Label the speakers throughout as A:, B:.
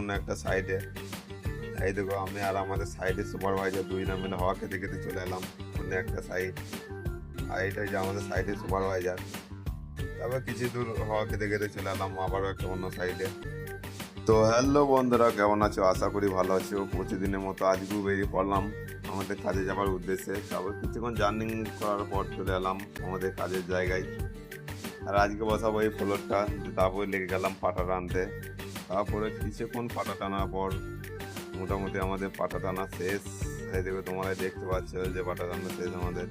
A: অন্য একটা সাইডে। এই দেখো আমি আর আমাদের সাইডে সুপারভাইজার দুই না মিলে হাওয়া খেতে খেতে চলে এলাম অন্য একটা সাইড। আর এটাই যে আমাদের সাইডে সুপারভাইজার। তারপর কিছু দূর হাওয়া খেতে খেতে চলে এলাম আবারও একটা অন্য সাইডে। তো হ্যালো বন্ধুরা, কেমন আছো? আশা করি ভালো আছো। প্রতিদিনের মতো আজকেও বেরিয়ে পড়লাম আমাদের কাজে যাওয়ার উদ্দেশ্যে। তারপর কিছুক্ষণ জার্নি করার পর চলে এলাম আমাদের কাজের জায়গায়। আর আজকে বসাবো এই ফ্লোরটা, তারপরে লেগে গেলাম পাটা টানতে। তারপরে কিছুক্ষণ পাটা টানার পর মোটামুটি আমাদের পাটা টানা শেষ। এই দেখো তোমরা দেখতে পাচ্ছ যে পাটা টানা শেষ আমাদের।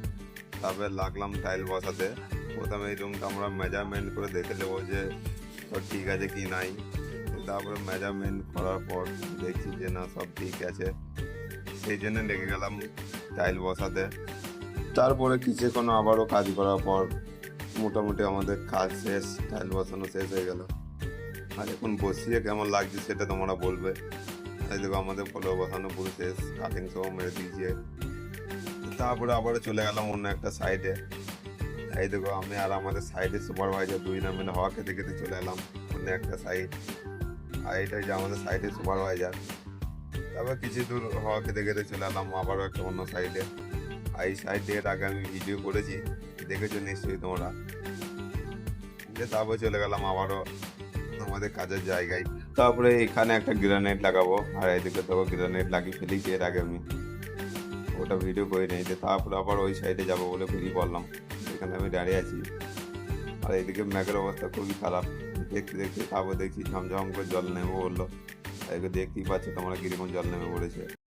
A: তারপরে লাগলাম টাইল বসাতে। প্রথমে এই রুমটা আমরা মেজারমেন্ট করে দেখে নেবো যে সব ঠিক আছে কি নাই। তারপরে মেজারমেন্ট করার পর দেখছি যে না সব ঠিক আছে, সেই জন্য লেগে গেলাম টাইল বসাতে। তারপরে কিছুক্ষণ আবারও কাজ করার পর মোটামুটি আমাদের কাজ শেষ, টাইল বসানো শেষ হয়ে গেল। আর এখন বসিয়ে কেমন লাগছে সেটা তোমরা বলবে। এই দেখো আমাদের ফলো বসানো পুরো শেষ, কাটিং সহ মেরে দিয়েছে। তারপরে আবারও চলে গেলাম অন্য একটা সাইডে। এই দেখো আমি আর আমাদের সাইডে সুপারভাইজার দুই না মিলে হাওয়া খেতে খেতে চলে এলাম অন্য একটা সাইড। আর এটাই যে আমাদের সাইডে সুপারভাইজার। তারপর কিছু দূর হাওয়া খেতে খেতে চলে এলাম আবারও একটা অন্য সাইডে। আর এই সাইড দিয়ে আগে আমি ভিডিও করেছি, দেখেছো নিশ্চয়ই তোমরা। তারপর চলে গেলাম আবারও আমাদের কাজের জায়গায়। তারপরে এখানে একটা গ্রানাইট লাগাবো, আর এদিকে তো গ্রানাইট লাগিয়ে ফেলেছি এর আগে আমি, ওটা ভিডিও করে নিই। তারপরে আবার ওই সাইডে যাবো বলে বেরিয়ে পড়লাম। এখানে আমি দাঁড়িয়ে আছি, আর এদিকে মেঘের অবস্থা খুবই খারাপ। দেখতে দেখতে তারপর দেখছি ঝমঝম করে জল নেমে বললো। এদিকে দেখতেই পাচ্ছ তোমরা কিরকম জল নেমে পড়েছে।